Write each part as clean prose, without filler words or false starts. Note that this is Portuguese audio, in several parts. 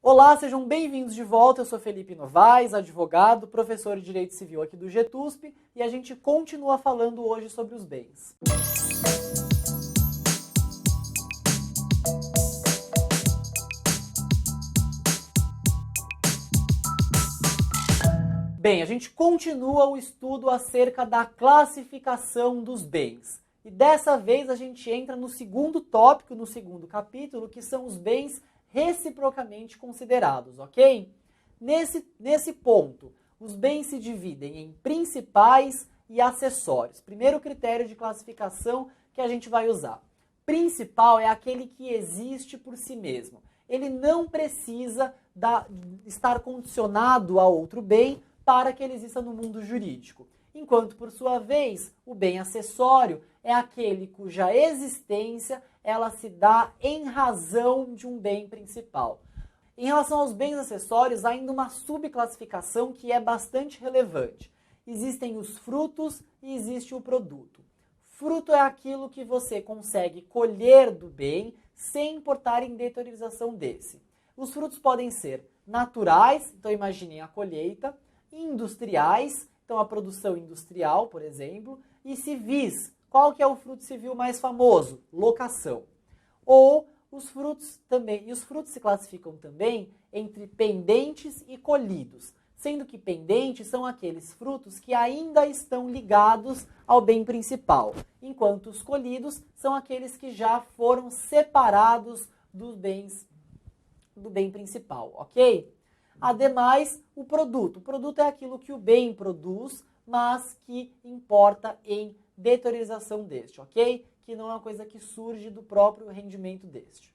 Olá, sejam bem-vindos de volta. Eu sou Felipe Novaes, advogado, professor de Direito Civil aqui do GETUSP, e a gente continua falando hoje sobre os bens. Bem, a gente continua o estudo acerca da classificação dos bens. E dessa vez a gente entra no segundo tópico, no segundo capítulo, que são os bens reciprocamente considerados, ok? Nesse ponto, os bens se dividem em principais e acessórios. Primeiro critério de classificação que a gente vai usar. Principal é aquele que existe por si mesmo. Ele não precisa estar condicionado a outro bem para que ele exista no mundo jurídico. Enquanto, por sua vez, o bem acessório é aquele cuja existência ela se dá em razão de um bem principal. Em relação aos bens acessórios, há ainda uma subclassificação que é bastante relevante. Existem os frutos e existe o produto. Fruto é aquilo que você consegue colher do bem sem importar em deteriorização desse. Os frutos podem ser naturais, então imaginem a colheita, industriais, então a produção industrial, por exemplo, e civis. Qual que é o fruto civil mais famoso? Locação. Ou os frutos também, e os frutos se classificam também entre pendentes e colhidos, sendo que pendentes são aqueles frutos que ainda estão ligados ao bem principal, enquanto os colhidos são aqueles que já foram separados do bem principal, ok? Ademais, o produto. O produto é aquilo que o bem produz, mas que importa em deteriorização deste, ok? Que não é uma coisa que surge do próprio rendimento deste.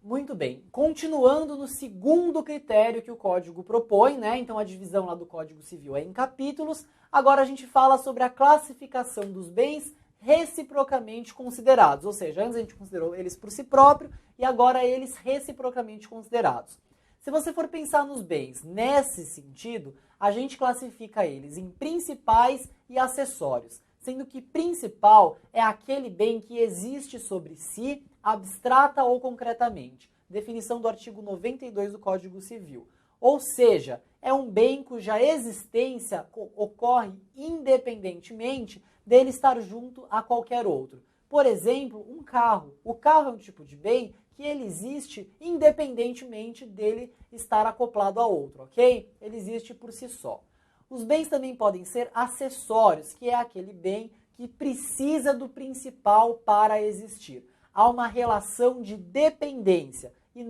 Muito bem. Continuando no segundo critério que o Código propõe, né? Então a divisão lá do Código Civil é em capítulos. Agora a gente fala sobre a classificação dos bens reciprocamente considerados. Ou seja, antes a gente considerou eles por si próprio e agora eles reciprocamente considerados. Se você for pensar nos bens nesse sentido, a gente classifica eles em principais e acessórios, sendo que principal é aquele bem que existe sobre si, abstrata ou concretamente. Definição do artigo 92 do Código Civil. Ou seja, é um bem cuja existência ocorre independentemente dele estar junto a qualquer outro. Por exemplo, um carro. O carro é um tipo de bem que ele existe independentemente dele estar acoplado a outro, ok? Ele existe por si só. Os bens também podem ser acessórios, que é aquele bem que precisa do principal para existir. Há uma relação de dependência e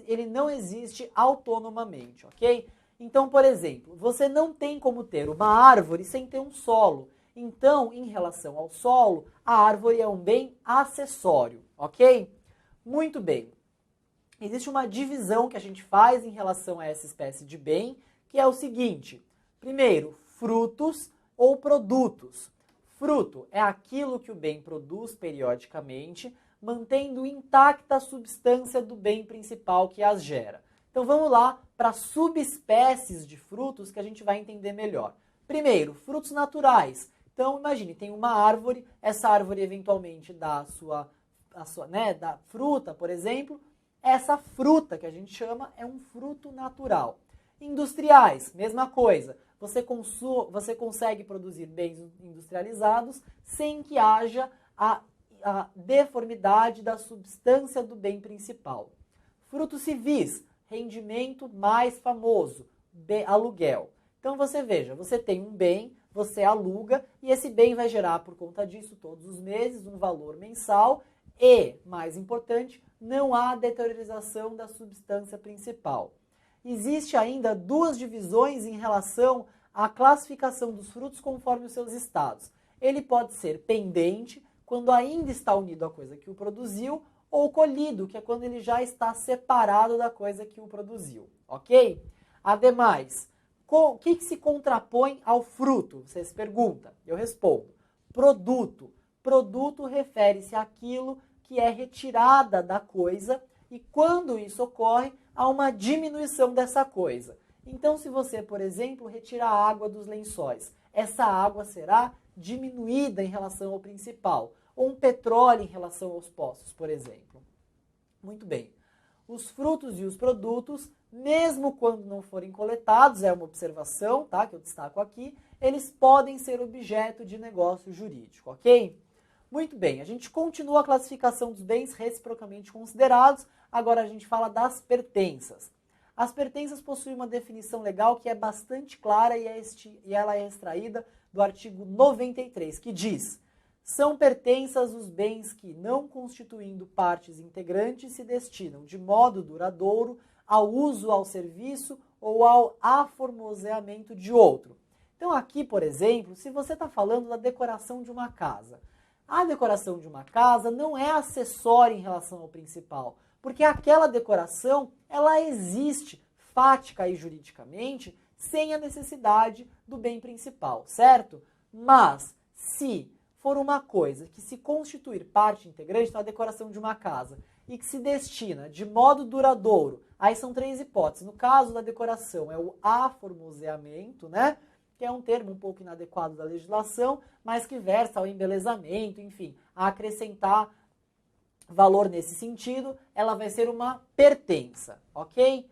ele não existe autonomamente, ok? Então, por exemplo, você não tem como ter uma árvore sem ter um solo. Então, em relação ao solo, a árvore é um bem acessório, ok? Muito bem. Existe uma divisão que a gente faz em relação a essa espécie de bem, que é o seguinte. Primeiro, frutos ou produtos. Fruto é aquilo que o bem produz periodicamente, mantendo intacta a substância do bem principal que as gera. Então vamos lá para subespécies de frutos que a gente vai entender melhor. Primeiro, frutos naturais. Então imagine, tem uma árvore, essa árvore eventualmente dá da fruta, por exemplo. Essa fruta que a gente chama é um fruto natural. Industriais, mesma coisa. Você consegue produzir bens industrializados sem que haja a deformidade da substância do bem principal. Frutos civis, rendimento mais famoso, aluguel. Então você veja, você tem um bem, você aluga e esse bem vai gerar por conta disso todos os meses um valor mensal e, mais importante, não há deteriorização da substância principal. Existe ainda duas divisões em relação à classificação dos frutos conforme os seus estados. Ele pode ser pendente, quando ainda está unido à coisa que o produziu, ou colhido, que é quando ele já está separado da coisa que o produziu, ok? Ademais, o que se contrapõe ao fruto? Você se pergunta, eu respondo. Produto. Produto refere-se àquilo que é retirada da coisa e quando isso ocorre, há uma diminuição dessa coisa. Então, se você, por exemplo, retirar a água dos lençóis, essa água será diminuída em relação ao principal, ou um petróleo em relação aos poços, por exemplo. Muito bem. Os frutos e os produtos mesmo quando não forem coletados, é uma observação, tá, que eu destaco aqui, eles podem ser objeto de negócio jurídico, ok? Muito bem, a gente continua a classificação dos bens reciprocamente considerados, agora a gente fala das pertenças. As pertenças possuem uma definição legal que é bastante clara e ela é extraída do artigo 93, que diz: são pertenças os bens que, não constituindo partes integrantes, se destinam de modo duradouro ao uso, ao serviço ou ao aformoseamento de outro. Então aqui, por exemplo, se você está falando da decoração de uma casa, a decoração de uma casa não é acessória em relação ao principal, porque aquela decoração, ela existe fática e juridicamente sem a necessidade do bem principal, certo? Mas se for uma coisa que se constituir parte integrante da decoração de uma casa e que se destina de modo duradouro, aí são 3 hipóteses. No caso da decoração é o aformoseamento, né? Que é um termo um pouco inadequado da legislação, mas que versa ao embelezamento, enfim, a acrescentar valor nesse sentido, ela vai ser uma pertença, ok?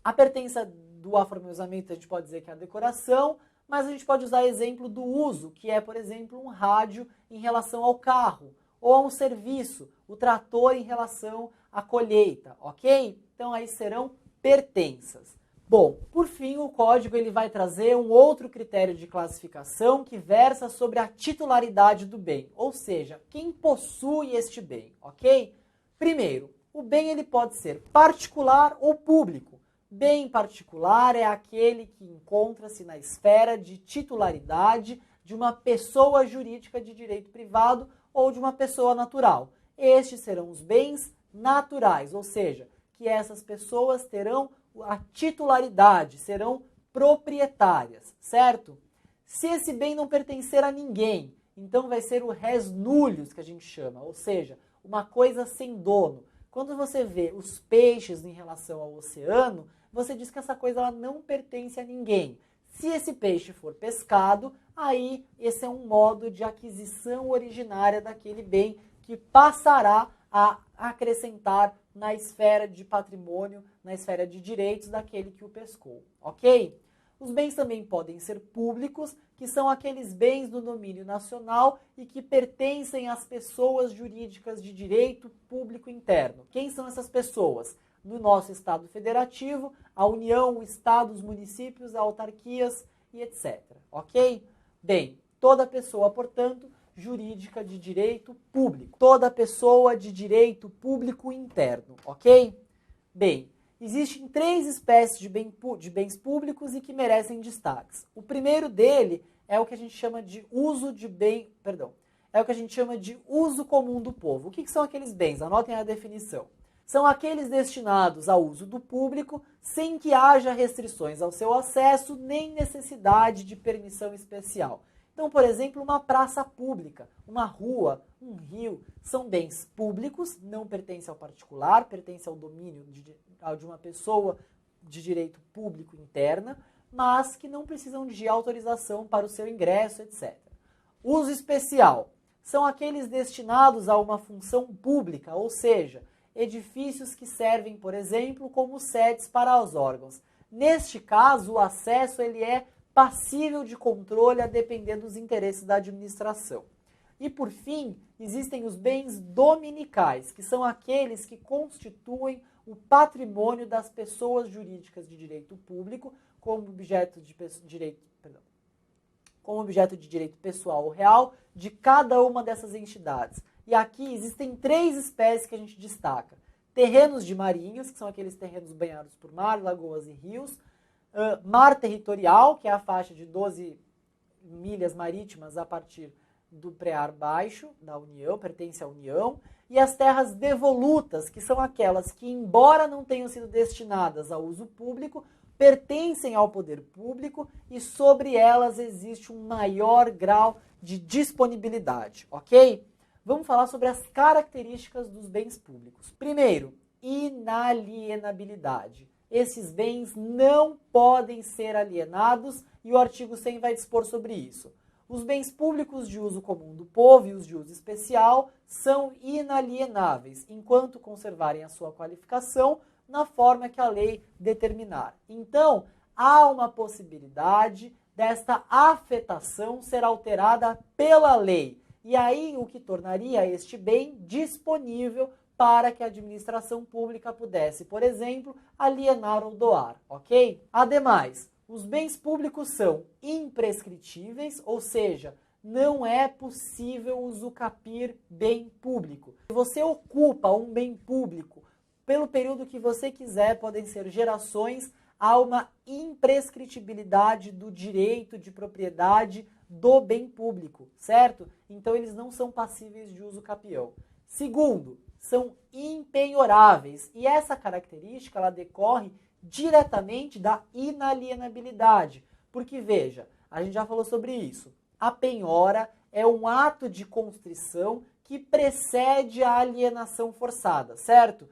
A pertença do aformoseamento a gente pode dizer que é a decoração, mas a gente pode usar exemplo do uso, que é, por exemplo, um rádio em relação ao carro, ou a um serviço, o trator em relação à colheita, ok? Então aí serão pertenças. Bom, por fim, o código ele vai trazer um outro critério de classificação que versa sobre a titularidade do bem, ou seja, quem possui este bem, ok? Primeiro, o bem ele pode ser particular ou público. Bem particular é aquele que encontra-se na esfera de titularidade de uma pessoa jurídica de direito privado ou de uma pessoa natural. Estes serão os bens naturais, ou seja, que essas pessoas terão a titularidade, serão proprietárias, certo? Se esse bem não pertencer a ninguém, então vai ser o res nullius que a gente chama, ou seja, uma coisa sem dono. Quando você vê os peixes em relação ao oceano, você diz que essa coisa ela não pertence a ninguém. Se esse peixe for pescado, aí esse é um modo de aquisição originária daquele bem que passará a acrescentar na esfera de patrimônio, na esfera de direitos daquele que o pescou, ok? Os bens também podem ser públicos, que são aqueles bens do domínio nacional e que pertencem às pessoas jurídicas de direito público interno. Quem são essas pessoas? No nosso Estado Federativo, a União, o Estado, os municípios, autarquias e etc. Ok? Bem, toda pessoa, portanto, jurídica de direito público. Toda pessoa de direito público interno, ok? Bem, existem 3 espécies de bens públicos e que merecem destaques. O primeiro dele é o que a gente chama de é o que a gente chama de uso comum do povo. O que são aqueles bens? Anotem a definição. São aqueles destinados ao uso do público sem que haja restrições ao seu acesso nem necessidade de permissão especial. Então, por exemplo, uma praça pública, uma rua, um rio, são bens públicos, não pertencem ao particular, pertencem ao domínio de uma pessoa de direito público interna, mas que não precisam de autorização para o seu ingresso, etc. Uso especial são aqueles destinados a uma função pública, ou seja, edifícios que servem, por exemplo, como sedes para os órgãos. Neste caso, o acesso ele é passível de controle a depender dos interesses da administração. E, por fim, existem os bens dominicais, que são aqueles que constituem o patrimônio das pessoas jurídicas de direito público como objeto de direito pessoal ou real de cada uma dessas entidades. E aqui existem 3 espécies que a gente destaca. Terrenos de marinhos, que são aqueles terrenos banhados por mar, lagoas e rios. Mar territorial, que é a faixa de 12 milhas marítimas a partir do pré-ar baixo da União, pertence à União. E as terras devolutas, que são aquelas que, embora não tenham sido destinadas ao uso público, pertencem ao poder público e sobre elas existe um maior grau de disponibilidade, ok? Vamos falar sobre as características dos bens públicos. Primeiro, inalienabilidade. Esses bens não podem ser alienados e o artigo 100 vai dispor sobre isso. Os bens públicos de uso comum do povo e os de uso especial são inalienáveis, enquanto conservarem a sua qualificação, na forma que a lei determinar. Então, há uma possibilidade desta afetação ser alterada pela lei. E aí, o que tornaria este bem disponível para que a administração pública pudesse, por exemplo, alienar ou doar, ok? Ademais, os bens públicos são imprescritíveis, ou seja, não é possível usucapir bem público. Se você ocupa um bem público pelo período que você quiser, podem ser gerações, há uma imprescritibilidade do direito de propriedade do bem público, certo? Então eles não são passíveis de uso capião. Segundo, são impenhoráveis, e essa característica ela decorre diretamente da inalienabilidade, porque veja, a gente já falou sobre isso, a penhora é um ato de constrição que precede a alienação forçada, certo?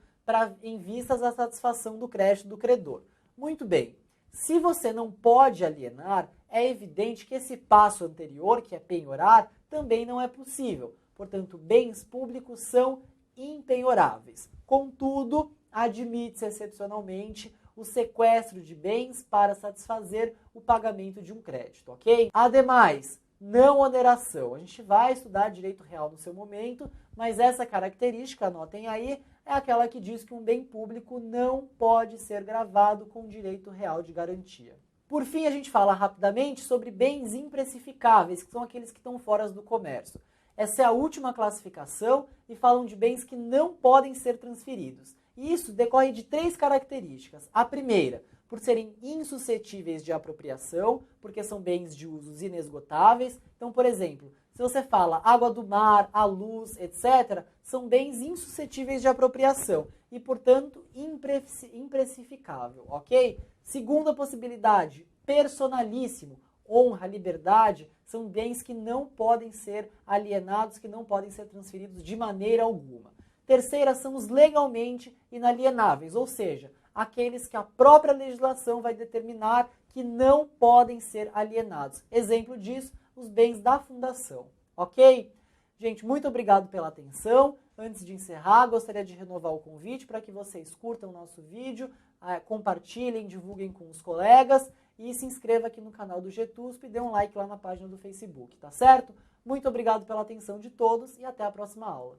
Em vistas à satisfação do crédito do credor. Muito bem, se você não pode alienar, é evidente que esse passo anterior, que é penhorar, também não é possível. Portanto, bens públicos são impenhoráveis. Contudo, admite-se excepcionalmente o sequestro de bens para satisfazer o pagamento de um crédito, ok? Ademais, não oneração. A gente vai estudar direito real no seu momento, mas essa característica, anotem aí, é aquela que diz que um bem público não pode ser gravado com direito real de garantia. Por fim, a gente fala rapidamente sobre bens imprecificáveis, que são aqueles que estão fora do comércio. Essa é a última classificação e falam de bens que não podem ser transferidos. E isso decorre de 3 características. A primeira, por serem insuscetíveis de apropriação, porque são bens de usos inesgotáveis. Então, por exemplo, se você fala água do mar, a luz, etc., são bens insuscetíveis de apropriação e, portanto, imprecificável, ok? Segunda possibilidade, personalíssimo, honra, liberdade, são bens que não podem ser alienados, que não podem ser transferidos de maneira alguma. Terceira, são os legalmente inalienáveis, ou seja, aqueles que a própria legislação vai determinar que não podem ser alienados. Exemplo disso, os bens da fundação, ok? Gente, muito obrigado pela atenção. Antes de encerrar, gostaria de renovar o convite para que vocês curtam o nosso vídeo, compartilhem, divulguem com os colegas e se inscreva aqui no canal do GTUSP e dê um like lá na página do Facebook, tá certo? Muito obrigado pela atenção de todos e até a próxima aula.